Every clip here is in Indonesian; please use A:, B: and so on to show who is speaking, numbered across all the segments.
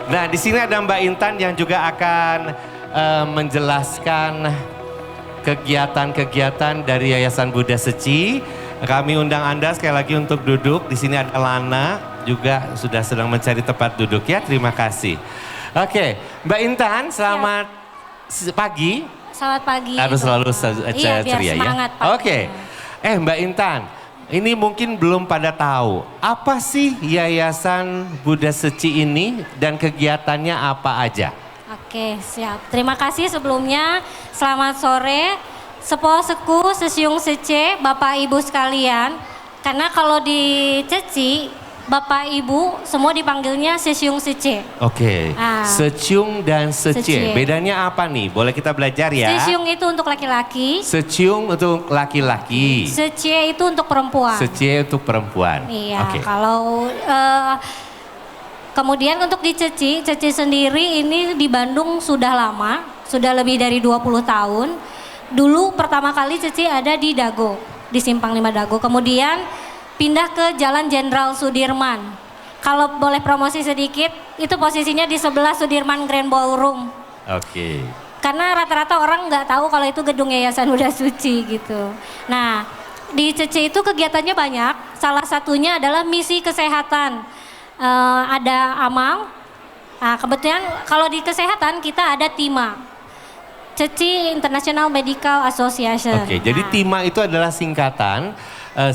A: Nah, di sini ada Mbak Intan yang juga akan menjelaskan kegiatan-kegiatan dari Yayasan Buddha Seci. Kami undang Anda sekali lagi untuk duduk. Di sini ada Lana juga sudah sedang mencari tempat duduk ya. Terima kasih. Oke, Mbak Intan, selamat pagi.
B: Selamat pagi.
A: Harus selalu
B: iya, biar
A: ceria
B: semangat,
A: ya.
B: Pak.
A: Oke. Mbak Intan, ini mungkin belum pada tahu. Apa sih Yayasan Buddha Seci ini dan kegiatannya apa aja?
B: Oke, siap. Terima kasih sebelumnya. Selamat sore. Sepo Seku, Sesiung Sece, Bapak Ibu sekalian. Karena kalau di Ceci, Bapak Ibu semua dipanggilnya Sesiung Sece.
A: Oke, Seciung dan Sece.
B: Sece.
A: Bedanya apa nih? Boleh kita belajar ya?
B: Sesiung itu untuk laki-laki.
A: Seciung untuk laki-laki.
B: Sece itu untuk perempuan.
A: Sece untuk perempuan.
B: Iya,
A: Oke.
B: kalau kemudian untuk di Ceci sendiri ini di Bandung sudah lama, sudah lebih dari 20 tahun. Dulu pertama kali Ceci ada di Dago, di Simpang 5 Dago. Kemudian pindah ke Jalan Jenderal Sudirman. Kalau boleh promosi sedikit, itu posisinya di sebelah Sudirman Grand Ballroom.
A: Oke.
B: Karena rata-rata orang nggak tahu kalau itu gedung Yayasan Buddha Seci gitu. Nah, di Ceci itu kegiatannya banyak. Salah satunya adalah misi kesehatan. Ada amal. Nah, kebetulan kalau di kesehatan kita ada TIMA. Ceci International Medical Association.
A: Oke, jadi TIMA itu adalah singkatan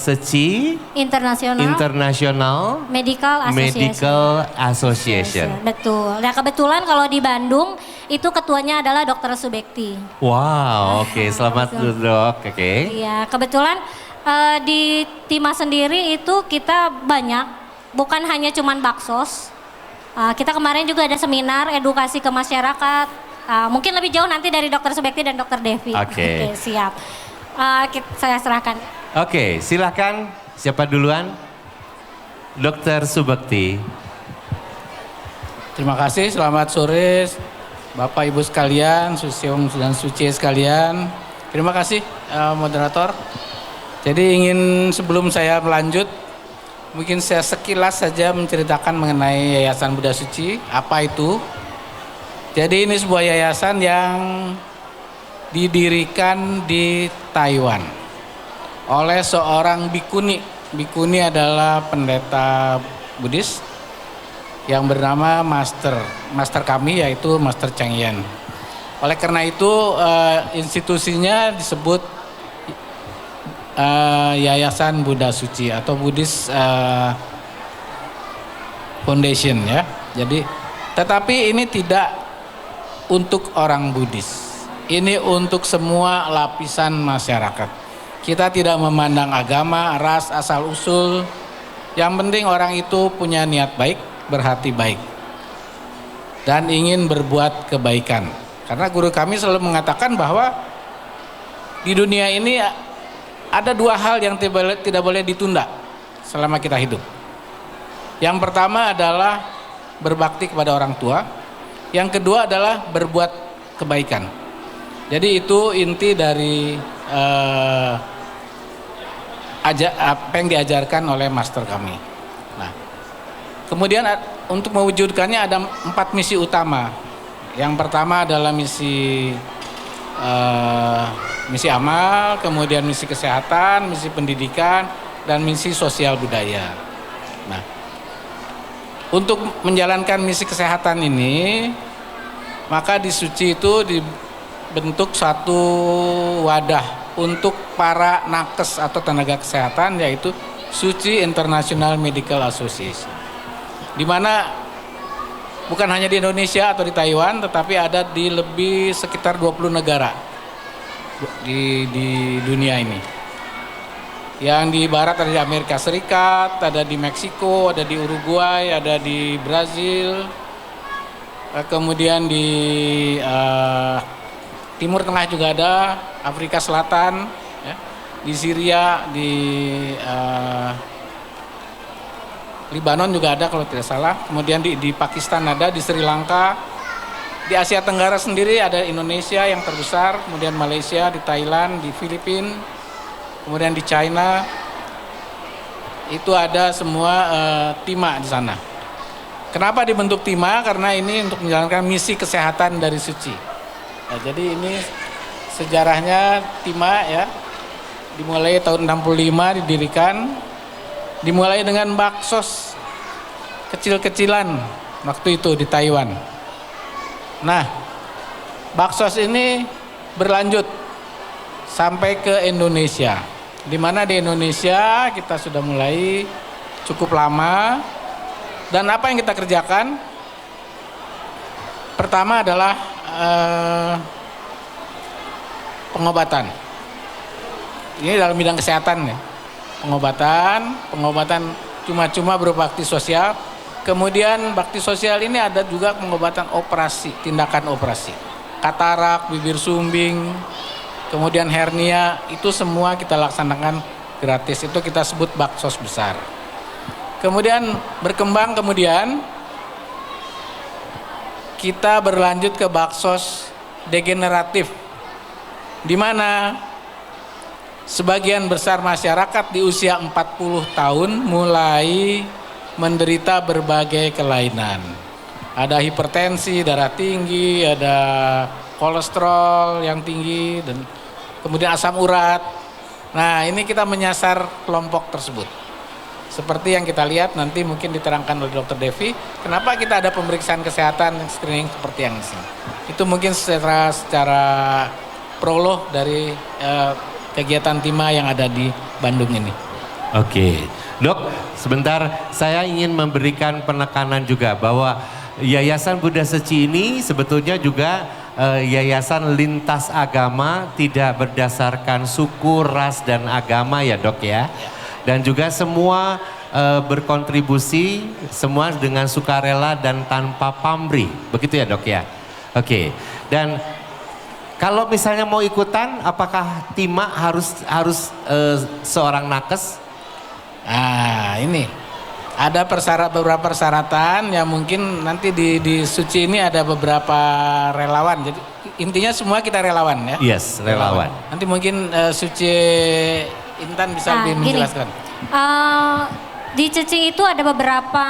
A: Seci International
B: Medical
A: Association.
B: Betul. Nah, kebetulan kalau di Bandung itu ketuanya adalah Dr. Subekti.
A: Wow, oke. Selamat dok. Oke.
B: Iya, kebetulan di TIMA sendiri itu kita banyak, bukan hanya cuman baksos. Kita kemarin juga ada seminar edukasi ke masyarakat. Mungkin lebih jauh nanti dari Dr. Subekti dan Dr. Devi.
A: Oke.
B: Siap. Saya serahkan.
A: Oke, silakan. Siapa duluan? Dr. Subekti.
C: Terima kasih, selamat sore Bapak Ibu sekalian, Susiung dan Suci sekalian. Terima kasih moderator. Jadi sebelum saya melanjut, mungkin saya sekilas saja menceritakan mengenai Yayasan Buddha Seci, apa itu. Jadi ini sebuah yayasan yang didirikan di Taiwan oleh seorang bikuni. Bikuni adalah pendeta Buddhis yang bernama master kami, yaitu Master Cheng Yen. Oleh karena itu institusinya disebut Yayasan Buddha Seci atau Buddhist Foundation ya. Jadi tetapi ini tidak untuk orang Buddhis. Ini untuk semua lapisan masyarakat. Kita tidak memandang agama, ras, asal usul. Yang penting orang itu punya niat baik, berhati baik, dan ingin berbuat kebaikan. Karena guru kami selalu mengatakan bahwa di dunia ini ada dua hal yang tidak boleh ditunda selama kita hidup. Yang pertama adalah berbakti kepada orang tua. Yang kedua adalah berbuat kebaikan. Jadi itu inti dari apa yang diajarkan oleh master kami. Nah, kemudian untuk mewujudkannya ada 4 misi utama. Yang pertama adalah misi amal, kemudian misi kesehatan, misi pendidikan, dan misi sosial budaya. Nah, untuk menjalankan misi kesehatan ini, maka di Suci itu dibentuk satu wadah untuk para nakes atau tenaga kesehatan, yaitu Suci International Medical Association. Di mana bukan hanya di Indonesia atau di Taiwan, tetapi ada di lebih sekitar 20 negara di dunia ini. Yang di barat ada di Amerika Serikat, ada di Meksiko, ada di Uruguay, ada di Brazil, kemudian di Timur Tengah juga ada, Afrika Selatan, ya, di Syria, di Libanon juga ada kalau tidak salah, kemudian di Pakistan ada, di Sri Lanka, di Asia Tenggara sendiri ada Indonesia yang terbesar, kemudian Malaysia, di Thailand, di Filipina, kemudian di China. Itu ada semua TIMA di sana. Kenapa dibentuk Tima? Karena ini untuk menjalankan misi kesehatan dari Suci. Nah, jadi ini sejarahnya Tima ya. Dimulai tahun 65 didirikan. Dimulai dengan baksos kecil-kecilan waktu itu di Taiwan. Nah, baksos ini berlanjut sampai ke Indonesia. Di mana di Indonesia kita sudah mulai cukup lama. Dan apa yang kita kerjakan? Pertama adalah pengobatan. Ini dalam bidang kesehatan ya. Pengobatan cuma-cuma berupa bakti sosial. Kemudian bakti sosial ini ada juga pengobatan operasi, tindakan operasi. Katarak, bibir sumbing, kemudian hernia, itu semua kita laksanakan gratis. Itu kita sebut baksos besar. Kemudian berkembang, kita berlanjut ke baksos degeneratif, di mana sebagian besar masyarakat di usia 40 tahun mulai menderita berbagai kelainan. Ada hipertensi, darah tinggi, ada kolesterol yang tinggi, dan kemudian asam urat. Nah, ini kita menyasar kelompok tersebut. Seperti yang kita lihat nanti mungkin diterangkan oleh Dr. Devi, kenapa kita ada pemeriksaan kesehatan screening seperti yang di sini. Itu mungkin secara prolog dari kegiatan Tima yang ada di Bandung ini.
A: Oke, Dok, sebentar saya ingin memberikan penekanan juga bahwa Yayasan Buddha Seci ini sebetulnya juga yayasan lintas agama, tidak berdasarkan suku, ras, dan agama ya Dok ya. Dan juga semua berkontribusi, semua dengan sukarela dan tanpa pamrih. Begitu ya Dok ya? Oke, dan kalau misalnya mau ikutan, apakah Tima harus seorang nakes?
C: Nah ini, ada beberapa persyaratan yang mungkin nanti di Suci ini ada beberapa relawan. Jadi intinya semua kita relawan ya?
A: Yes, relawan.
C: Nanti mungkin Suci Intan bisa lebih menjelaskan.
B: Di Ceci itu ada beberapa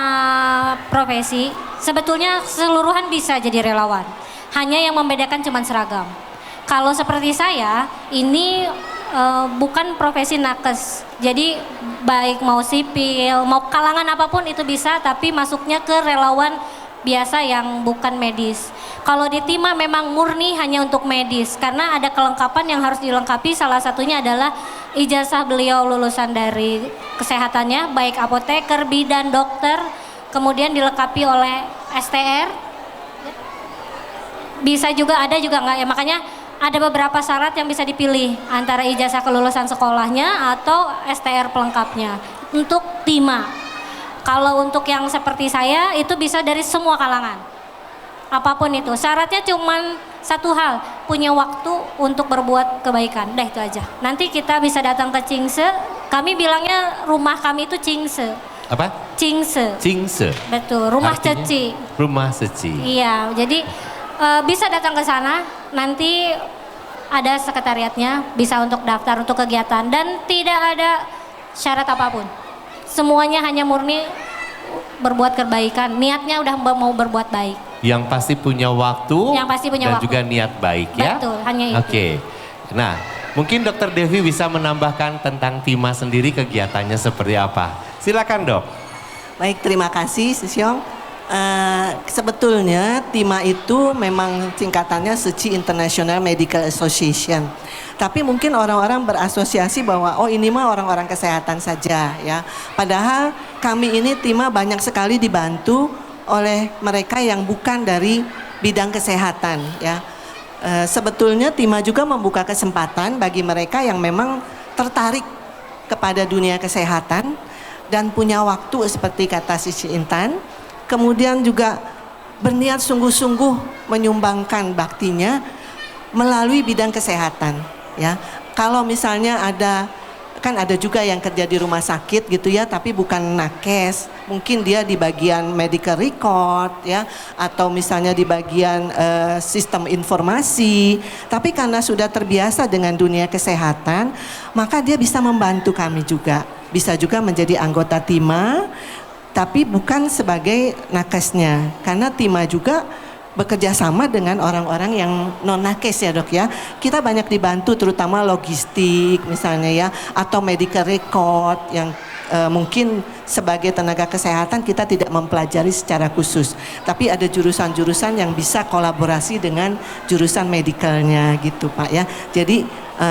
B: profesi. Sebetulnya keseluruhan bisa jadi relawan. Hanya yang membedakan cuma seragam. Kalau seperti saya, ini bukan profesi nakes. Jadi baik mau sipil, mau kalangan apapun itu bisa, tapi masuknya ke relawan biasa yang bukan medis. Kalau di Tima memang murni hanya untuk medis, karena ada kelengkapan yang harus dilengkapi. Salah satunya adalah ijazah beliau lulusan dari kesehatannya, baik apoteker, bidan, dokter, kemudian dilengkapi oleh STR. Bisa juga ada juga enggak ya, makanya ada beberapa syarat yang bisa dipilih antara ijazah kelulusan sekolahnya atau STR pelengkapnya untuk Tima. Kalau untuk yang seperti saya itu bisa dari semua kalangan. Apapun itu, syaratnya cuma satu hal, punya waktu untuk berbuat kebaikan. Dah itu aja. Nanti kita bisa datang ke Cingse. Kami bilangnya rumah kami itu Cingse.
A: Apa?
B: Cingse.
A: Cingse.
B: Betul, rumah
A: Artinya?
B: Ceci.
A: Rumah Seci.
B: Iya, jadi bisa datang ke sana. Nanti ada sekretariatnya, bisa untuk daftar untuk kegiatan dan tidak ada syarat apapun. Semuanya hanya murni berbuat kebaikan. Niatnya udah mau berbuat baik.
A: Yang pasti punya waktu.
B: Yang pasti punya
A: dan
B: waktu.
A: juga niat baik ya.
B: Betul, hanya itu.
A: Oke. Nah, mungkin Dr. Devi bisa menambahkan tentang Tima sendiri kegiatannya seperti apa. Silakan Dok.
D: Baik, terima kasih Sisyong. Sebetulnya Tima itu memang singkatannya Seci International Medical Association. Tapi mungkin orang-orang berasosiasi bahwa oh ini mah orang-orang kesehatan saja ya. Padahal kami ini Tima banyak sekali dibantu oleh mereka yang bukan dari bidang kesehatan ya. Sebetulnya Tima juga membuka kesempatan bagi mereka yang memang tertarik kepada dunia kesehatan dan punya waktu seperti kata Sisi Intan. Kemudian juga berniat sungguh-sungguh menyumbangkan baktinya melalui bidang kesehatan ya. Kalau misalnya kan ada juga yang kerja di rumah sakit gitu ya, tapi bukan nakes, mungkin dia di bagian medical record ya, atau misalnya di bagian sistem informasi, tapi karena sudah terbiasa dengan dunia kesehatan, maka dia bisa membantu kami juga, bisa juga menjadi anggota Tima. tapi bukan sebagai nakesnya, karena Tima juga bekerja sama dengan orang-orang yang non nakes ya dok ya. Kita banyak dibantu terutama logistik misalnya ya, atau medical record yang mungkin sebagai tenaga kesehatan kita tidak mempelajari secara khusus, tapi ada jurusan-jurusan yang bisa kolaborasi dengan jurusan medikalnya gitu Pak ya. Jadi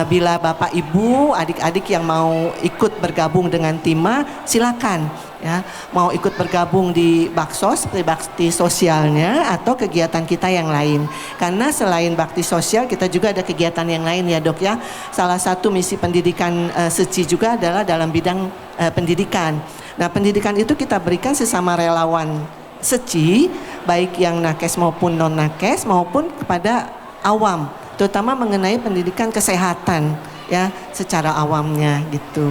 D: bila Bapak Ibu adik-adik yang mau ikut bergabung dengan Tima silakan ya, mau ikut bergabung di Baksos seperti bakti sosialnya atau kegiatan kita yang lain, karena selain bakti sosial kita juga ada kegiatan yang lain ya dok ya. Salah satu misi pendidikan SECI juga adalah dalam bidang pendidikan. Nah pendidikan itu kita berikan sesama relawan SECI, baik yang nakes maupun non nakes maupun kepada awam, terutama mengenai pendidikan kesehatan ya secara awamnya gitu.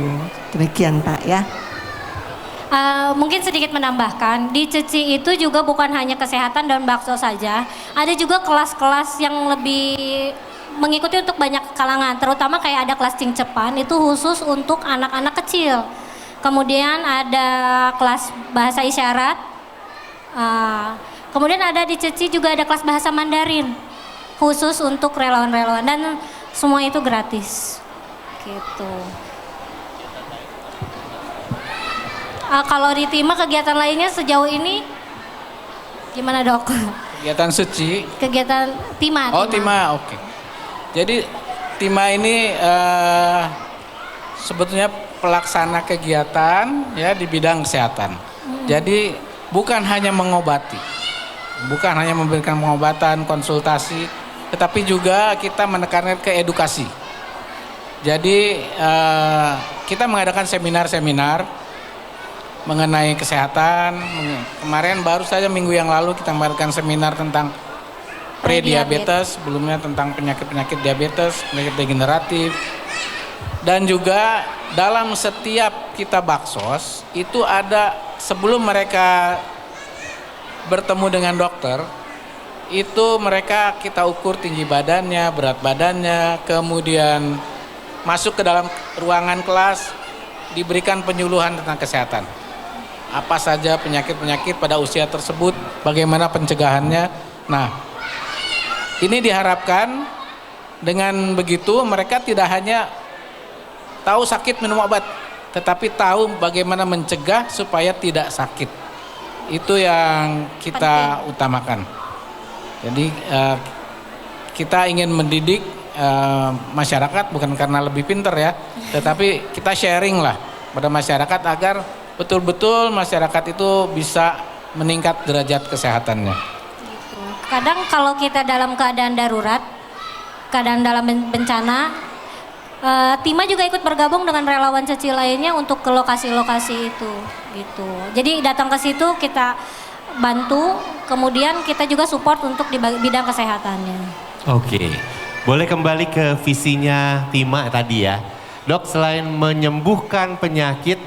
D: Demikian Pak ya.
B: Mungkin sedikit menambahkan, di CECI itu juga bukan hanya kesehatan dan bakso saja, ada juga kelas-kelas yang lebih mengikuti untuk banyak kalangan, terutama kayak ada kelas cingcepan itu khusus untuk anak-anak kecil. Kemudian ada kelas bahasa isyarat, kemudian ada di CECI juga ada kelas bahasa Mandarin khusus untuk relawan-relawan, dan semua itu gratis gitu. Kalau di Tima kegiatan lainnya sejauh ini gimana dok?
C: Kegiatan SECI?
B: Kegiatan Tima.
C: Oh Tima, oke. Jadi Tima ini sebetulnya pelaksana kegiatan ya di bidang kesehatan. Jadi bukan hanya mengobati, bukan hanya memberikan pengobatan, konsultasi, tetapi juga kita menekankan ke edukasi. Jadi kita mengadakan seminar-seminar mengenai kesehatan. Kemarin baru saja minggu yang lalu kita mengadakan seminar tentang pre-diabetes, sebelumnya tentang penyakit-penyakit diabetes, penyakit degeneratif. Dan juga dalam setiap kita baksos itu ada, sebelum mereka bertemu dengan dokter, itu mereka kita ukur tinggi badannya, berat badannya, kemudian masuk ke dalam ruangan kelas, diberikan penyuluhan tentang kesehatan. Apa saja penyakit-penyakit pada usia tersebut, bagaimana pencegahannya. Nah, ini diharapkan dengan begitu mereka tidak hanya tahu sakit minum obat, tetapi tahu bagaimana mencegah supaya tidak sakit. Itu yang kita utamakan. Jadi kita ingin mendidik masyarakat bukan karena lebih pintar ya, tetapi kita sharing lah pada masyarakat agar betul-betul masyarakat itu bisa meningkat derajat kesehatannya.
B: Kadang kalau kita dalam keadaan darurat, keadaan dalam bencana, Tima juga ikut bergabung dengan relawan CECI lainnya untuk ke lokasi-lokasi itu, gitu. Jadi datang ke situ kita bantu, kemudian kita juga support untuk di bidang kesehatannya.
A: Oke, boleh kembali ke visinya Tima tadi ya, dok. Selain menyembuhkan penyakit,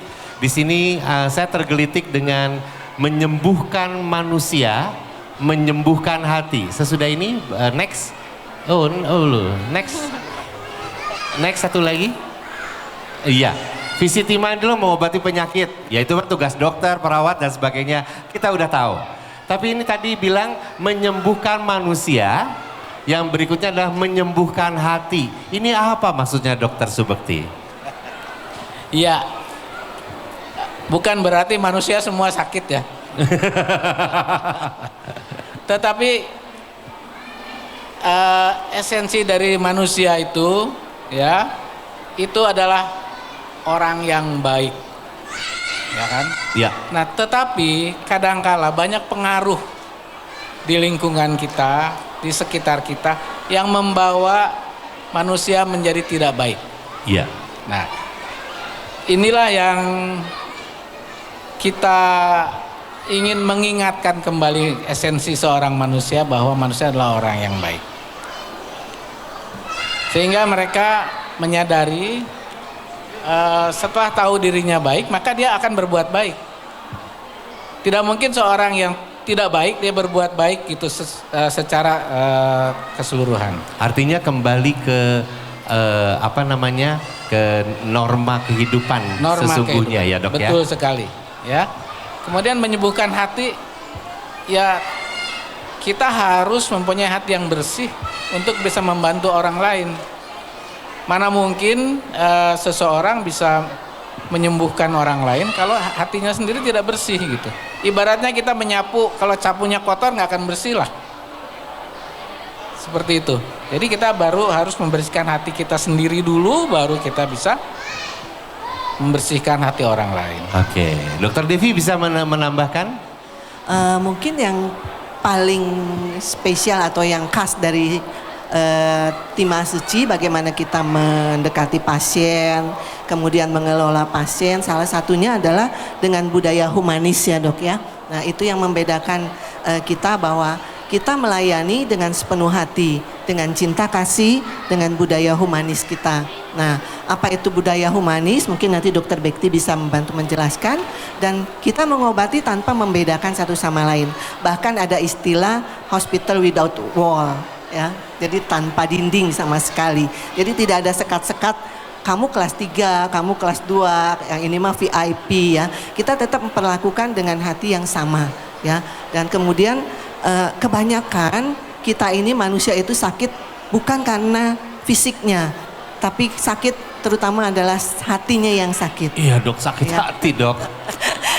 A: di sini saya tergelitik dengan menyembuhkan manusia, menyembuhkan hati. Sesudah ini next, next satu lagi, iya. Visi Tima dulu mengobati penyakit, yaitu tugas dokter, perawat dan sebagainya. Kita udah tahu. Tapi ini tadi bilang menyembuhkan manusia, yang berikutnya adalah menyembuhkan hati. Ini apa maksudnya Dokter Subekti?
C: Iya, bukan berarti manusia semua sakit ya. Tetapi esensi dari manusia itu ya, itu adalah orang yang baik, ya kan?
A: Ya.
C: Nah, tetapi kadangkala banyak pengaruh di lingkungan kita, di sekitar kita yang membawa manusia menjadi tidak baik.
A: Iya.
C: Nah, inilah yang kita ingin mengingatkan kembali esensi seorang manusia, bahwa manusia adalah orang yang baik. Sehingga mereka menyadari setelah tahu dirinya baik, maka dia akan berbuat baik. Tidak mungkin seorang yang tidak baik dia berbuat baik gitu secara keseluruhan.
A: Artinya kembali ke ke norma kehidupan sesungguhnya ya dok.
C: Betul
A: ya.
C: sekali ya. Kemudian menyembuhkan hati, ya kita harus mempunyai hati yang bersih untuk bisa membantu orang lain. Mana mungkin seseorang bisa menyembuhkan orang lain kalau hatinya sendiri tidak bersih gitu. Ibaratnya kita menyapu, kalau sapunya kotor nggak akan bersih lah. Seperti itu. Jadi kita baru harus membersihkan hati kita sendiri dulu, baru kita bisa membersihkan hati orang lain.
A: Oke, Dokter Devi bisa menambahkan?
D: Mungkin yang paling spesial atau yang khas dari Tima Suci, bagaimana kita mendekati pasien, kemudian mengelola pasien, salah satunya adalah dengan budaya humanis ya dok ya. Nah itu yang membedakan kita, bahwa kita melayani dengan sepenuh hati, dengan cinta kasih, dengan budaya humanis kita. Nah, apa itu budaya humanis? Mungkin nanti Dokter Bekti bisa membantu menjelaskan. Dan kita mengobati tanpa membedakan satu sama lain. Bahkan ada istilah hospital without wall, ya. Jadi tanpa dinding sama sekali. Jadi tidak ada sekat-sekat. Kamu kelas 3, kamu kelas 2, yang ini mah VIP ya. Kita tetap memperlakukan dengan hati yang sama, ya. Dan kemudian kebanyakan kita ini manusia itu sakit bukan karena fisiknya, tapi sakit terutama adalah hatinya yang sakit.
A: Iya dok, sakit
D: ya.
A: hati dok.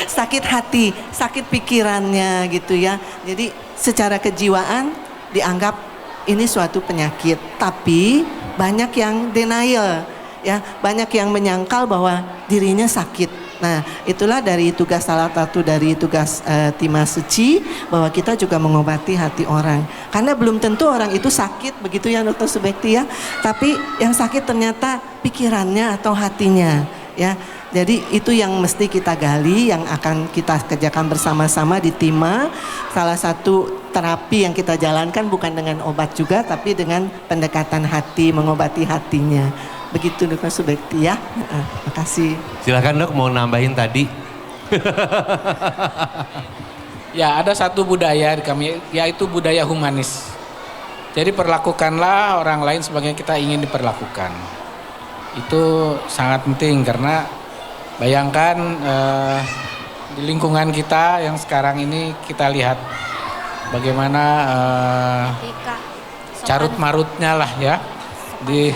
D: Sakit hati, sakit pikirannya gitu ya. Jadi secara kejiwaan dianggap ini suatu penyakit, tapi banyak yang denial, ya, banyak yang menyangkal bahwa dirinya sakit. Nah, itulah dari tugas, salah satu dari tugas Tima Suci, bahwa kita juga mengobati hati orang. Karena belum tentu orang itu sakit, begitu ya Dokter Subekti ya. Tapi yang sakit ternyata pikirannya atau hatinya, ya. Jadi itu yang mesti kita gali, yang akan kita kerjakan bersama-sama di Tima. Salah satu terapi yang kita jalankan bukan dengan obat juga, tapi dengan pendekatan hati, mengobati hatinya. Begitu Dokter Subekti ya. Terima kasih.
A: Silakan dok, mau nambahin tadi.
C: Ya, ada satu budaya di kami, yaitu budaya humanis. Jadi perlakukanlah orang lain sebagaimana kita ingin diperlakukan. Itu sangat penting karena bayangkan di lingkungan kita yang sekarang ini kita lihat bagaimana carut marutnya lah ya, di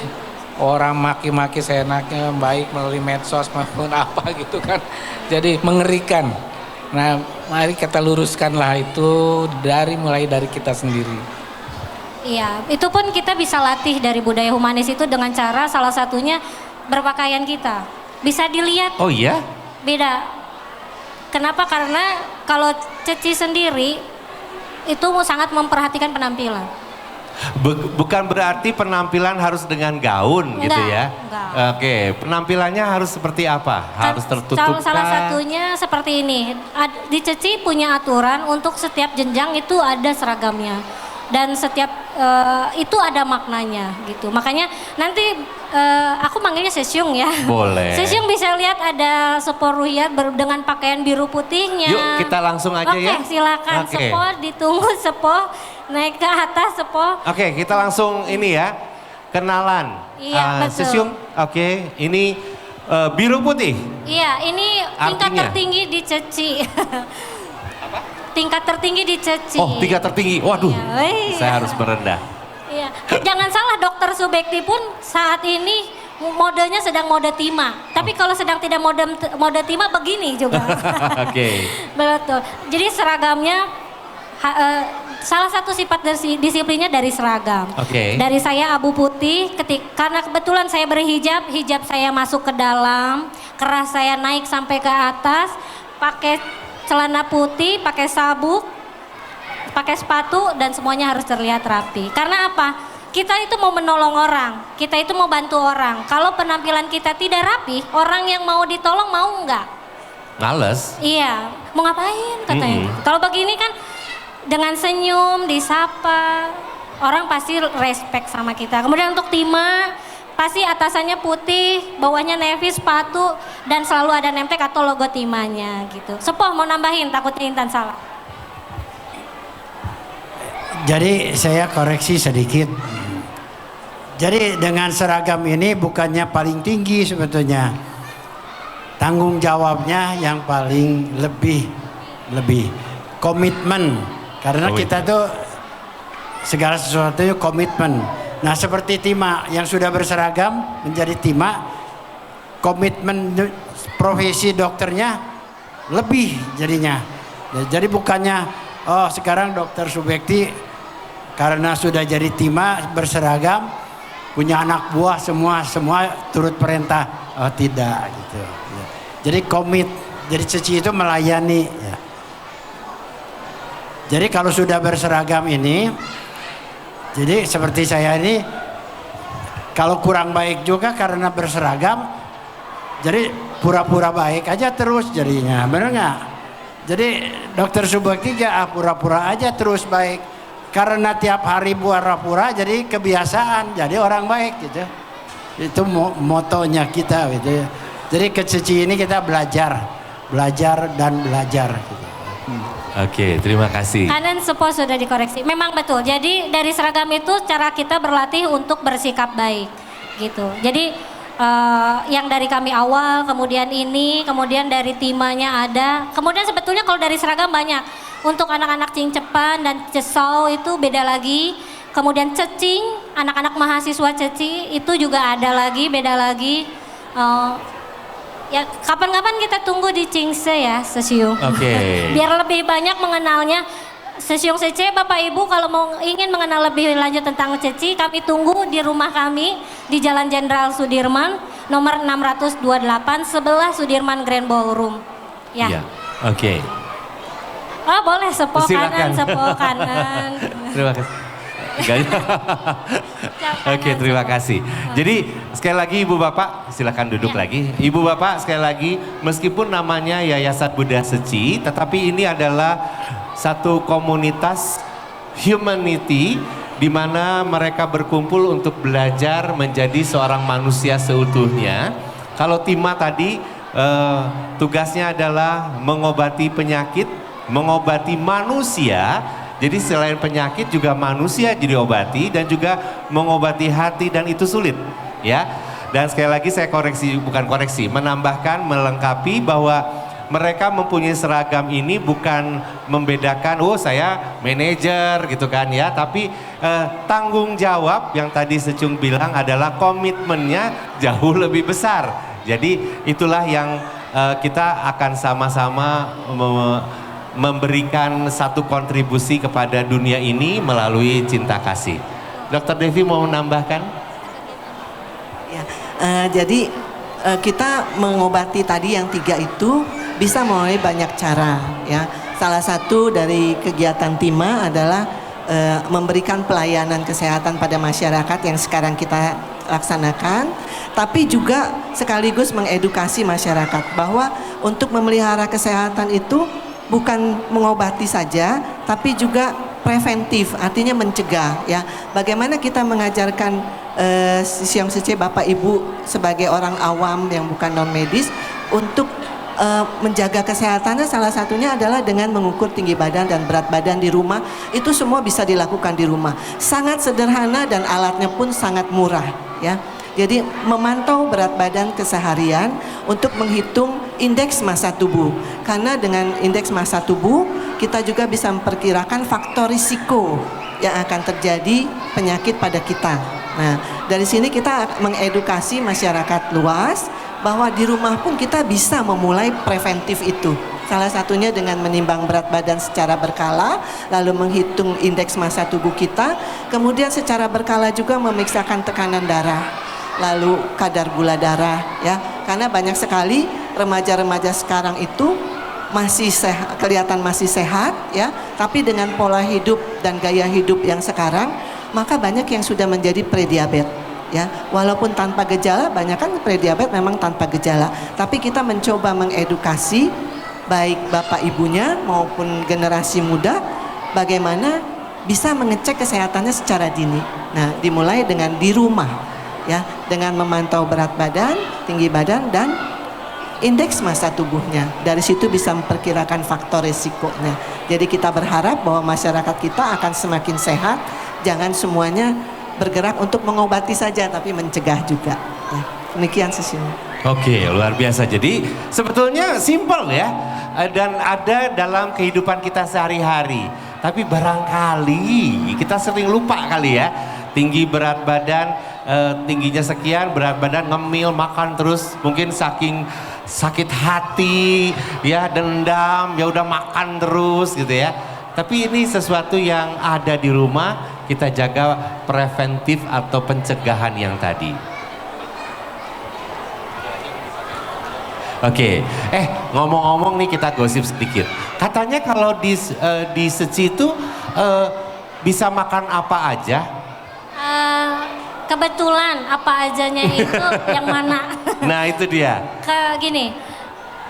C: orang maki-maki seenaknya, baik melalui medsos maupun apa gitu kan. Jadi mengerikan. Nah, mari kita luruskanlah itu mulai dari kita sendiri.
B: Iya, itu pun kita bisa latih dari budaya humanis itu dengan cara salah satunya berpakaian kita. Bisa dilihat.
A: Oh iya?
B: Beda. Kenapa? Karena kalau Ceci sendiri itu sangat memperhatikan penampilan.
A: Bukan berarti penampilan harus dengan gaun gitu ya?
B: Enggak.
A: Oke, penampilannya harus seperti apa? Harus tertutup
B: Salah
A: kah?
B: satunya seperti ini. Di Ceci punya aturan untuk setiap jenjang itu ada seragamnya. Dan setiap itu ada maknanya gitu. Makanya nanti aku manggilnya Sesyung ya.
A: Boleh.
B: Sesyung bisa lihat ada Sepo Ruhiyat dengan pakaian biru putihnya.
A: Yuk kita langsung aja ya.
B: Oke, silakan.
A: Oke.
B: Sepo ditunggu, Sepo naik ke atas, Sepo.
A: Oke, kita langsung ini ya, kenalan.
B: Iya, betul.
A: Sesyung, oke, ini biru putih.
B: Iya, ini tingkat
A: Artinya?
B: tertinggi di Ceci. Tingkat tertinggi di Ceci.
A: Oh, tingkat tertinggi. Waduh,
B: Iya, weh.
A: saya harus merendah.
B: Iya. Jangan salah, Dokter Subekti pun saat ini modenya sedang mode Tima. Tapi kalau sedang tidak mode Tima begini juga.
A: Oke.
B: Betul. Jadi seragamnya salah satu sifat disiplinnya dari seragam.
A: Oke.
B: Dari saya abu putih, karena kebetulan saya berhijab, hijab saya masuk ke dalam, keras saya naik sampai ke atas, pakai celana putih, pakai sabuk, pakai sepatu, dan semuanya harus terlihat rapi. Karena apa? Kita itu mau menolong orang, kita itu mau bantu orang. Kalau penampilan kita tidak rapi, orang yang mau ditolong mau nggak?
A: Males.
B: Iya, mau ngapain katanya. Kalau begini kan dengan senyum, disapa, orang pasti respect sama kita. Kemudian untuk Tima, pasti atasannya putih, bawahnya navy, sepatu, dan selalu ada nemtek atau logo Timanya gitu. Sepoh mau nambahin, takutnya Intan salah.
E: Jadi saya koreksi sedikit. Jadi dengan seragam ini bukannya paling tinggi sebetulnya. Tanggung jawabnya yang paling lebih lebih komitmen karena kita tuh segala sesuatu itu komitmen. Nah seperti Tima yang sudah berseragam menjadi Tima, komitmen profesi dokternya lebih jadinya. Ya, jadi bukannya oh sekarang dokter Subekti karena sudah jadi Tima berseragam punya anak buah semua turut perintah, oh tidak gitu. Ya. Jadi komit, jadi Ceci itu melayani. Ya. Jadi kalau sudah berseragam ini, jadi seperti saya ini, kalau kurang baik juga karena berseragam, jadi pura-pura baik aja terus jadinya, benar nggak? Jadi dokter Subekti ya pura-pura aja terus baik, karena tiap hari pura-pura jadi kebiasaan, jadi orang baik gitu. Itu motonya kita gitu. Jadi ke Ceci ini kita belajar dan belajar. Gitu.
A: Oke, terima kasih.
B: Kanan sepo sudah dikoreksi. Memang betul. Jadi dari seragam itu cara kita berlatih untuk bersikap baik, gitu. Jadi yang dari kami awal, kemudian ini, kemudian dari timanya ada. Kemudian sebetulnya kalau dari seragam banyak. Untuk anak-anak Cingcepan dan Cesau itu beda lagi. Kemudian Cecing, anak-anak mahasiswa Ceci itu juga ada lagi, beda lagi. Ya kapan-kapan kita tunggu di Cingse ya, Sesiung.
A: Oke.
B: Biar lebih banyak mengenalnya. Sesiung Cece, Bapak Ibu kalau ingin mengenal lebih lanjut tentang Ceci, kami tunggu di rumah kami di Jalan Jenderal Sudirman, nomor 628, sebelah Sudirman Grand Ballroom. Ya.
A: Iya. Oke.
B: Oh boleh, sepo
A: Silakan.
B: kanan, sepo kanan.
A: Terima kasih. Oke, terima kasih. Jadi sekali lagi Ibu Bapak, silakan duduk lagi. Ibu Bapak sekali lagi, meskipun namanya Yayasan Buddha Seci, tetapi ini adalah satu komunitas humanity di mana mereka berkumpul untuk belajar menjadi seorang manusia seutuhnya. Kalau Tima tadi tugasnya adalah mengobati penyakit, mengobati manusia. Jadi selain penyakit juga manusia diobati dan juga mengobati hati dan itu sulit, ya. Dan sekali lagi saya menambahkan, melengkapi bahwa mereka mempunyai seragam ini bukan membedakan, oh saya manajer gitu kan ya, tapi tanggung jawab yang tadi Secung bilang adalah komitmennya jauh lebih besar. Jadi itulah yang kita akan sama-sama memberikan satu kontribusi kepada dunia ini melalui cinta kasih. Dr. Devi mau menambahkan?
D: Ya, jadi kita mengobati tadi yang 3 itu bisa melalui banyak cara ya. Salah satu dari kegiatan Tima adalah memberikan pelayanan kesehatan pada masyarakat yang sekarang kita laksanakan, tapi juga sekaligus mengedukasi masyarakat bahwa untuk memelihara kesehatan itu bukan mengobati saja, tapi juga preventif, artinya mencegah ya. Bagaimana kita mengajarkan Siang Sece Bapak Ibu sebagai orang awam yang bukan non medis untuk menjaga kesehatannya, salah satunya adalah dengan mengukur tinggi badan dan berat badan di rumah. Itu semua bisa dilakukan di rumah. Sangat sederhana dan alatnya pun sangat murah ya. Jadi memantau berat badan keseharian untuk menghitung indeks massa tubuh. Karena dengan indeks massa tubuh kita juga bisa memperkirakan faktor risiko yang akan terjadi penyakit pada kita. Nah, dari sini kita mengedukasi masyarakat luas bahwa di rumah pun kita bisa memulai preventif itu. Salah satunya dengan menimbang berat badan secara berkala, lalu menghitung indeks massa tubuh kita, kemudian secara berkala juga memeriksakan tekanan darah, lalu kadar gula darah ya. Karena banyak sekali remaja-remaja sekarang itu masih kelihatan masih sehat ya, tapi dengan pola hidup dan gaya hidup yang sekarang, maka banyak yang sudah menjadi prediabetes ya. Walaupun tanpa gejala, banyak kan prediabetes memang tanpa gejala, tapi kita mencoba mengedukasi baik bapak ibunya maupun generasi muda bagaimana bisa mengecek kesehatannya secara dini. Nah, dimulai dengan di rumah ya, dengan memantau berat badan, tinggi badan dan indeks massa tubuhnya. Dari situ bisa memperkirakan faktor risikonya. Jadi kita berharap bahwa masyarakat kita akan semakin sehat. Jangan semuanya bergerak untuk mengobati saja, tapi mencegah juga. Ya, demikian sesungguhnya.
A: Oke, luar biasa. Jadi sebetulnya simple ya, dan ada dalam kehidupan kita sehari-hari. Tapi barangkali kita sering lupa kali ya, tinggi berat badan, tingginya sekian, berat badan ngemil, makan terus, mungkin saking sakit hati, ya dendam, ya udah makan terus gitu ya. Tapi ini sesuatu yang ada di rumah, kita jaga preventif atau pencegahan yang tadi. Oke, ngomong-ngomong nih kita gosip sedikit. Katanya kalau di Seci itu bisa makan apa aja?
B: Kebetulan apa ajanya itu yang mana?
A: Nah itu dia.
B: Gini,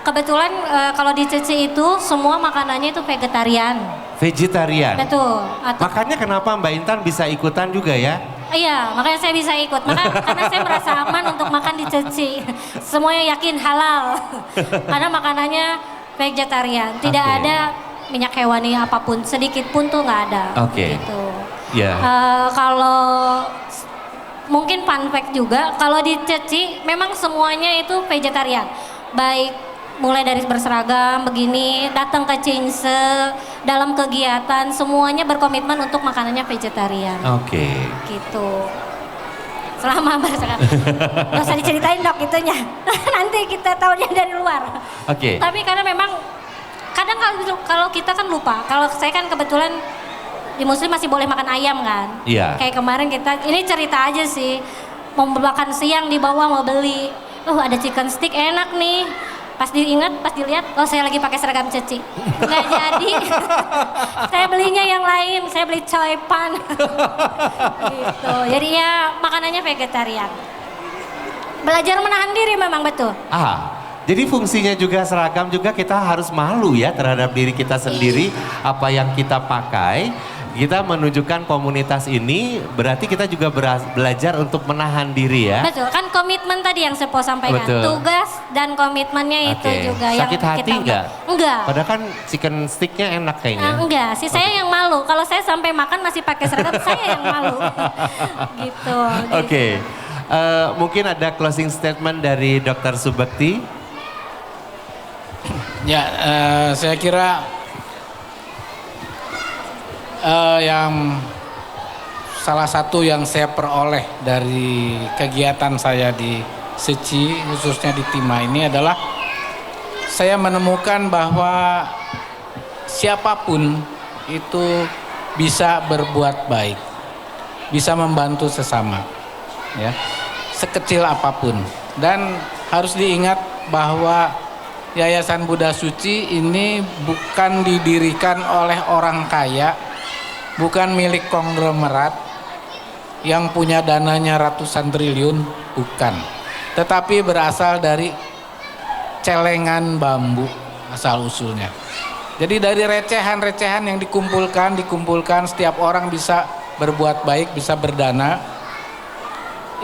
B: kebetulan kalau di Ceci itu semua makanannya itu vegetarian.
A: Vegetarian.
B: Betul.
A: Makanya kenapa Mbak Intan bisa ikutan juga ya?
B: Iya, makanya saya bisa ikut. Karena saya merasa aman untuk makan di Ceci. Semuanya yakin halal. Karena makanannya vegetarian. Tidak ada minyak hewani apapun, sedikit pun tuh nggak ada.
A: Oke.
B: Gitu.
A: Ya.
B: Kalau mungkin fun fact juga, kalau di Ceci memang semuanya itu vegetarian. Baik mulai dari berseragam begini, datang ke Cinse, dalam kegiatan semuanya berkomitmen untuk makanannya vegetarian.
A: Oke.
B: Gitu. Selama berseragam. Gak usah diceritain dok itunya. Nanti kita tahunya dari luar.
A: Oke.
B: Tapi karena memang kadang kalau kita kan lupa. Kalau saya kan kebetulan di Muslim masih boleh makan ayam kan.
A: Iya.
B: Kayak kemarin ini cerita aja sih. Mau makan siang di bawah mau beli. Ada chicken stick enak nih. Pas diingat, pas dilihat, saya lagi pakai seragam Ceci. Nggak jadi. Saya belinya yang lain, saya beli choy pan. Gitu. Jadi ya makanannya vegetarian. Belajar menahan diri memang betul.
A: Jadi fungsinya juga seragam juga kita harus malu ya terhadap diri kita sendiri. Apa yang kita pakai, kita menunjukkan komunitas ini berarti kita juga belajar untuk menahan diri ya.
B: Betul, kan komitmen tadi yang Sepo sampaikan.
A: Betul.
B: Tugas dan komitmennya itu juga
A: Sakit
B: yang
A: hati
B: kita
A: enggak?
B: Enggak.
A: Padahal kan chicken sticknya enak kayaknya.
B: Enggak sih, saya yang malu. Kalau saya sampai makan masih pakai seragam, saya yang malu. Gitu.
A: Oke. Mungkin ada closing statement dari Dr. Subekti.
C: Ya, saya kira yang salah satu yang saya peroleh dari kegiatan saya di Seci, khususnya di Tima ini adalah saya menemukan bahwa siapapun itu bisa berbuat baik, bisa membantu sesama, ya, sekecil apapun. Dan harus diingat bahwa Yayasan Buddha Suci ini bukan didirikan oleh orang kaya, bukan milik konglomerat yang punya dananya ratusan triliun, bukan. Tetapi berasal dari celengan bambu asal usulnya. Jadi dari recehan-recehan yang dikumpulkan, setiap orang bisa berbuat baik, bisa berdana.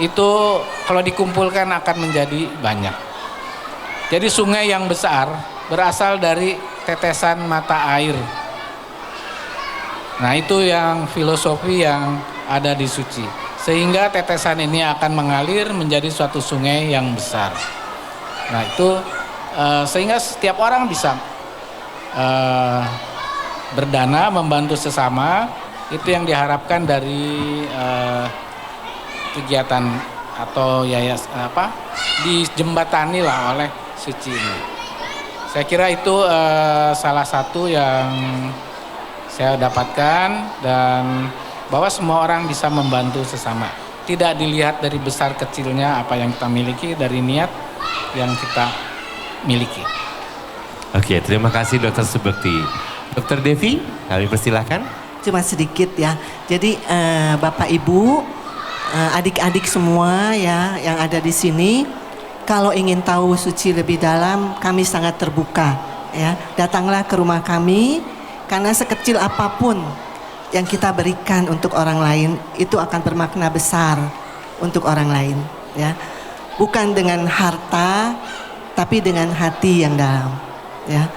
C: Itu kalau dikumpulkan akan menjadi banyak. Jadi sungai yang besar berasal dari tetesan mata air. Nah itu yang filosofi yang ada di Suci. Sehingga tetesan ini akan mengalir menjadi suatu sungai yang besar. Nah itu sehingga setiap orang bisa berdana, membantu sesama. Itu yang diharapkan dari kegiatan atau yayasan dijembatani lah oleh Suci ini. Saya kira itu salah satu yang saya dapatkan, dan bahwa semua orang bisa membantu sesama. Tidak dilihat dari besar kecilnya apa yang kita miliki, dari niat yang kita miliki.
A: Oke, terima kasih Dr. Subekti. Dr. Devi, kami persilahkan.
D: Cuma sedikit ya. Jadi Bapak Ibu, adik-adik semua ya yang ada di sini, kalau ingin tahu Suci lebih dalam, kami sangat terbuka ya. Datanglah ke rumah kami, karena sekecil apapun yang kita berikan untuk orang lain itu akan bermakna besar untuk orang lain ya. Bukan dengan harta, tapi dengan hati yang dalam ya.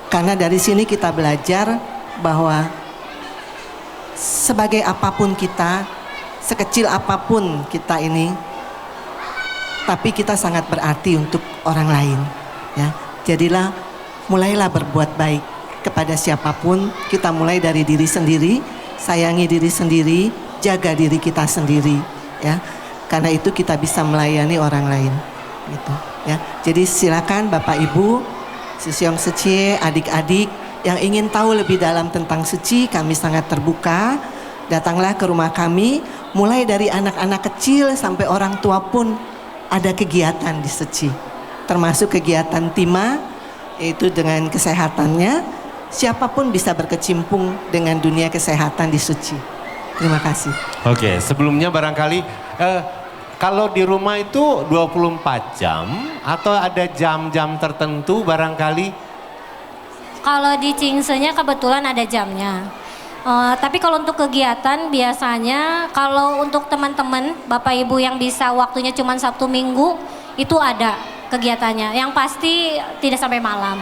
D: Karena dari sini kita belajar bahwa sebagai apapun kita, sekecil apapun kita ini, tapi kita sangat berarti untuk orang lain. Ya, jadilah mulailah berbuat baik kepada siapapun. Kita mulai dari diri sendiri, sayangi diri sendiri, jaga diri kita sendiri. Ya, karena itu kita bisa melayani orang lain. Gitu. Ya, jadi silakan Bapak Ibu, Sisyong Secie, adik-adik yang ingin tahu lebih dalam tentang Seci, kami sangat terbuka. Datanglah ke rumah kami, mulai dari anak-anak kecil sampai orang tua pun ada kegiatan di Seci. Termasuk kegiatan Tima, yaitu dengan kesehatannya. Siapapun bisa berkecimpung dengan dunia kesehatan di Seci. Terima kasih.
A: Oke, sebelumnya barangkali kalau di rumah itu 24 jam atau ada jam-jam tertentu barangkali?
B: Kalau di Cingsenya kebetulan ada jamnya. Tapi kalau untuk kegiatan biasanya kalau untuk teman-teman Bapak Ibu yang bisa waktunya cuma Sabtu Minggu itu ada kegiatannya. Yang pasti tidak sampai malam.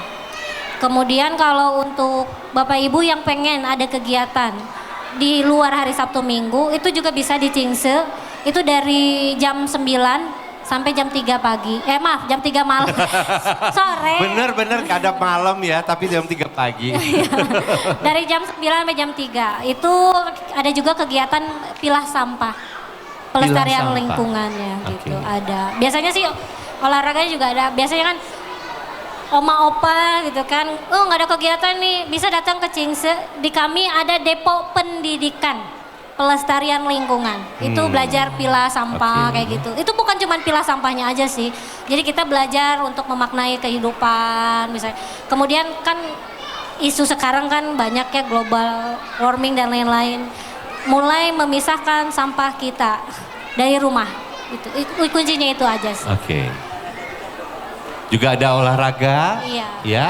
B: Kemudian kalau untuk Bapak Ibu yang pengen ada kegiatan di luar hari Sabtu Minggu itu juga bisa di Cingse. Itu dari jam 9 sampai jam 3 pagi. Maaf, jam 3 malam. Sore.
A: Bener-bener kadang malam ya, tapi jam 3 pagi.
B: Dari jam 9 sampai jam 3. Itu ada juga kegiatan pilah sampah. Pelestarian
A: sampah.
B: lingkungannya gitu.
A: Oke.
B: Ada. Biasanya sih olahraganya juga ada. Biasanya kan oma opa gitu kan. Oh, nggak ada kegiatan nih, bisa datang ke Cingse. Di kami ada depo pendidikan pelestarian lingkungan. Itu belajar pilah sampah kayak gitu. Itu bukan cuma pilah sampahnya aja sih. Jadi kita belajar untuk memaknai kehidupan misalnya. Kemudian kan isu sekarang kan banyak ya global warming dan lain-lain. Mulai memisahkan sampah kita dari rumah. Itu kuncinya itu aja sih.
A: Oke. Juga ada olahraga.
B: Iya.
A: Ya.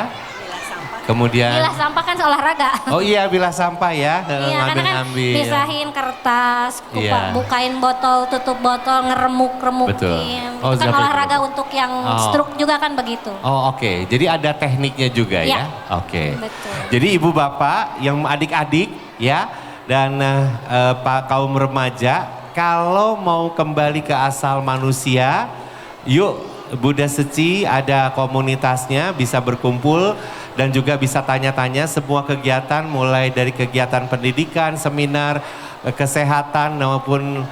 A: Kemudian.
B: Pilah sampah kan olahraga.
A: Oh iya, bilah sampah ya.
B: Iya, karena kan
A: Ngambil-ngambil.
B: pisahin kertas,
A: Iya.
B: bukain botol, tutup botol, ngeremuk-remukin.
A: Betul. Oh,
B: Itu kan
A: betul.
B: olahraga untuk yang
A: Oh.
B: stroke juga kan begitu.
A: Oh oke, jadi ada tekniknya juga ya?
B: Iya.
A: Oke.
B: Betul.
A: Jadi ibu bapak yang adik-adik ya dan pak kaum remaja kalau mau kembali ke asal manusia, yuk Buddha Seci ada komunitasnya bisa berkumpul dan juga bisa tanya-tanya semua kegiatan mulai dari kegiatan pendidikan, seminar, kesehatan maupun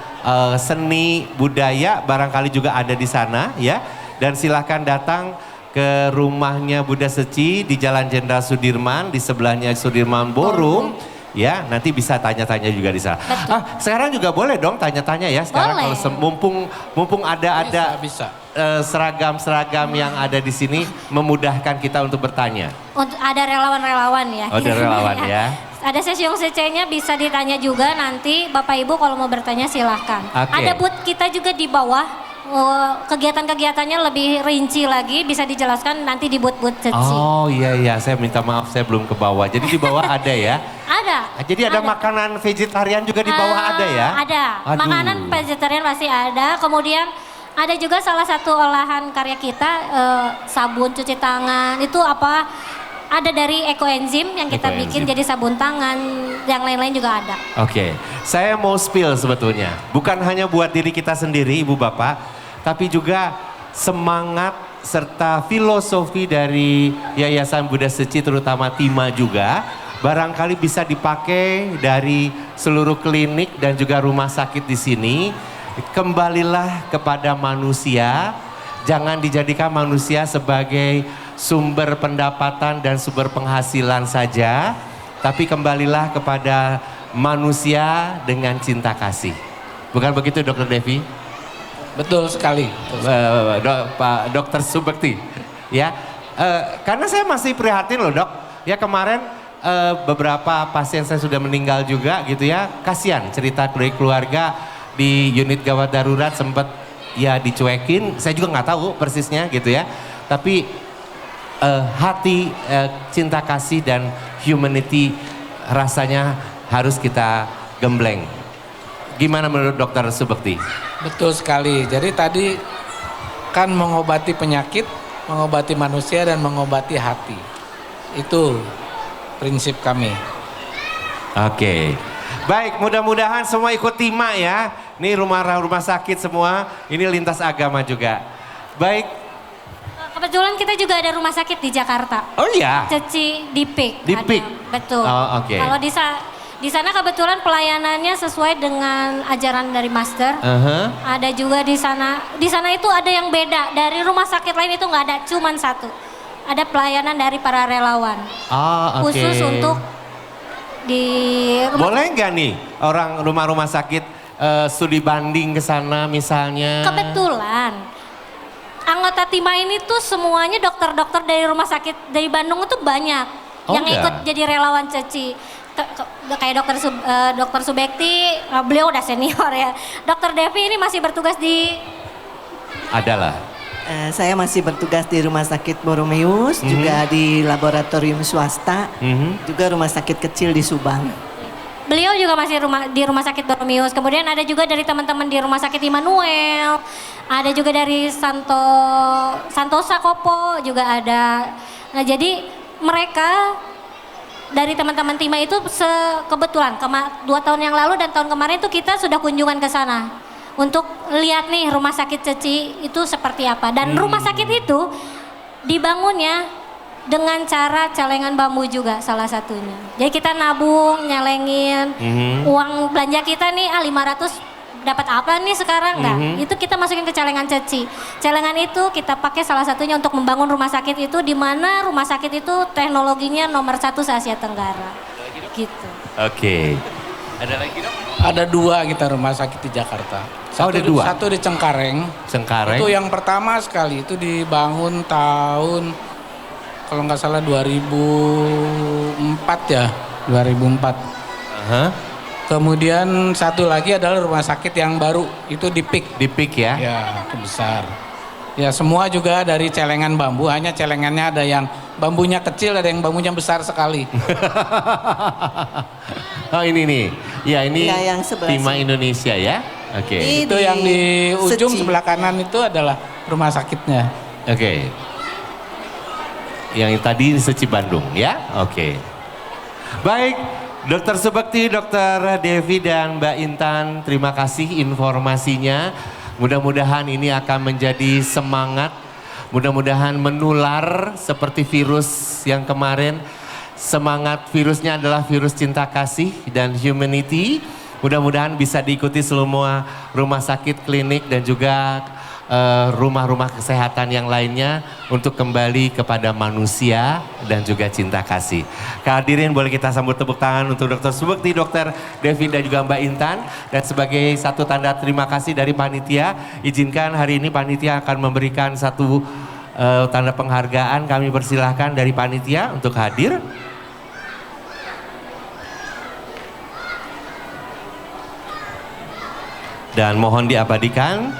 A: seni budaya barangkali juga ada di sana ya. Dan silahkan datang ke rumahnya Buddha Seci di Jalan Jenderal Sudirman, di sebelahnya Sudirman Ballroom. Ya, nanti bisa tanya-tanya juga di sana. Sekarang juga boleh dong tanya-tanya ya. Sekarang
B: Boleh.
A: kalau mumpung ada
C: Bisa.
A: seragam-seragam yang ada di sini memudahkan kita untuk bertanya.
B: Untuk ada relawan-relawan ya.
A: Oh, ada relawan ya.
B: Ada Sisyong Secie-nya bisa ditanya juga nanti Bapak Ibu kalau mau bertanya silahkan.
A: Oke.
B: Ada booth kita juga di bawah. Kegiatan-kegiatannya lebih rinci lagi bisa dijelaskan nanti di booth-booth Seci.
A: Oh iya, saya minta maaf saya belum ke bawah. Jadi di bawah ada ya?
B: Ada.
A: Jadi ada makanan vegetarian juga di bawah ada ya?
B: Ada.
A: Aduh.
B: Makanan vegetarian pasti ada. Kemudian ada juga salah satu olahan karya kita sabun cuci tangan. Itu apa? Ada dari ekoenzim yang kita bikin jadi sabun tangan. Yang lain-lain juga ada.
A: Oke, saya mau spill sebetulnya. Bukan hanya buat diri kita sendiri, Ibu Bapak, tapi juga semangat serta filosofi dari Yayasan Buddha Seci terutama Tima juga barangkali bisa dipakai dari seluruh klinik dan juga rumah sakit di sini. Kembalilah kepada manusia, jangan dijadikan manusia sebagai sumber pendapatan dan sumber penghasilan saja, tapi kembalilah kepada manusia dengan cinta kasih. Bukan begitu Dokter Devi?
C: Betul sekali.
A: Pak Dokter Subekti, ya, karena saya masih prihatin loh dok, ya kemarin beberapa pasien saya sudah meninggal juga gitu ya, kasihan cerita dari keluarga di unit gawat darurat sempat ya dicuekin, saya juga nggak tahu persisnya gitu ya, tapi hati cinta kasih dan humanity rasanya harus kita gembleng. Gimana menurut Dokter Subekti?
C: Betul sekali. Jadi tadi kan mengobati penyakit, mengobati manusia dan mengobati hati. Itu prinsip kami.
A: Oke. Baik, mudah-mudahan semua ikut Tima ya. Ini rumah sakit semua, ini lintas agama juga. Baik.
B: Kebetulan kita juga ada rumah sakit di Jakarta.
A: Oh iya?
B: Ceci di PIK.
A: Di PIK?
B: Betul.
A: Oh, oke.
B: Kalau di sana kebetulan pelayanannya sesuai dengan ajaran dari master. Ada juga di sana. Di sana itu ada yang beda. Dari rumah sakit lain itu nggak ada, cuman satu. Ada pelayanan dari para relawan.
A: Oh, oke.
B: Khusus untuk di
A: Boleh nggak nih orang rumah sakit studi banding ke sana misalnya?
B: Kebetulan anggota Tima ini tuh semuanya dokter-dokter dari rumah sakit dari Bandung itu banyak yang ikut jadi relawan Ceci. Kayak dokter Subekti, beliau udah senior ya. Dokter Devi ini masih bertugas di
A: Adalah.
D: Saya masih bertugas di Rumah Sakit Boromeus, juga di laboratorium swasta, juga rumah sakit kecil di Subang.
B: Beliau juga masih di Rumah Sakit Boromeus. Kemudian ada juga dari teman-teman di Rumah Sakit Immanuel, ada juga dari Santosa Kopo juga ada. Nah jadi mereka dari teman-teman Tima itu kebetulan 2 tahun yang lalu dan tahun kemarin itu kita sudah kunjungan ke sana. Untuk lihat nih rumah sakit Ceci itu seperti apa. Dan rumah sakit itu dibangunnya dengan cara celengan bambu juga salah satunya. Jadi kita nabung, nyelengin uang belanja kita nih 500 dapat apa nih sekarang enggak? Itu kita masukin ke celengan Ceci. Celengan itu kita pakai salah satunya untuk membangun rumah sakit itu, di mana rumah sakit itu teknologinya nomor 1 se-Asia Tenggara. Gitu.
A: Oke. Ada lagi dong?
C: Ada 2 kita rumah sakit di Jakarta.
A: Ada 2?
C: Satu di Cengkareng.
A: Cengkareng?
C: Itu yang pertama sekali, itu dibangun tahun kalau nggak salah 2004 ya, 2004. Kemudian satu lagi adalah rumah sakit yang baru, itu di PIK.
A: Di PIK ya?
C: Ya, itu besar. Ya semua juga dari celengan bambu, hanya celengannya ada yang bambunya kecil, ada yang bambunya besar sekali.
A: Oh ini nih, ya ini
D: ya, yang sebelah
A: Tima
D: sini.
A: Indonesia ya? Oke.
C: Itu yang di ujung sebelah kanan itu adalah rumah sakitnya.
A: Oke. Yang tadi di Ceci Bandung ya? Oke. Baik, Dokter Subekti, Dokter Devi dan Mbak Intan, terima kasih informasinya. Mudah-mudahan ini akan menjadi semangat, mudah-mudahan menular seperti virus yang kemarin. Semangat virusnya adalah virus cinta kasih dan humanity. Mudah-mudahan bisa diikuti semua rumah sakit, klinik dan juga rumah-rumah kesehatan yang lainnya untuk kembali kepada manusia dan juga cinta kasih. Kehadirin boleh kita sambut tepuk tangan untuk Dr. Subekti, Dr. Devi dan juga Mbak Intan. Dan sebagai satu tanda terima kasih dari panitia, izinkan hari ini panitia akan memberikan satu tanda penghargaan. Kami persilahkan dari panitia untuk hadir. Dan mohon diabadikan.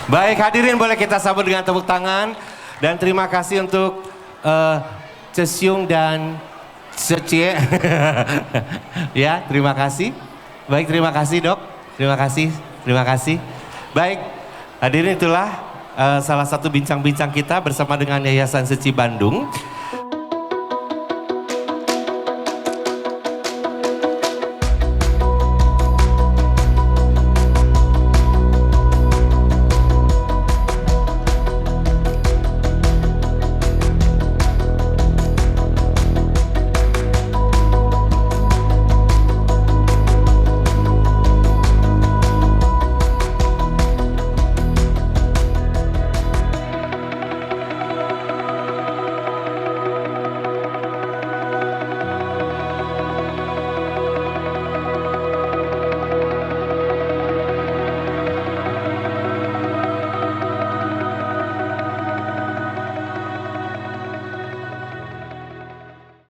A: Baik, hadirin boleh kita sambut dengan tepuk tangan. Dan terima kasih untuk Cesiung dan Ceci. Ya, terima kasih. Baik, terima kasih Dok. Terima kasih, terima kasih. Baik, hadirin itulah salah satu bincang-bincang kita bersama dengan Yayasan Ceci Bandung.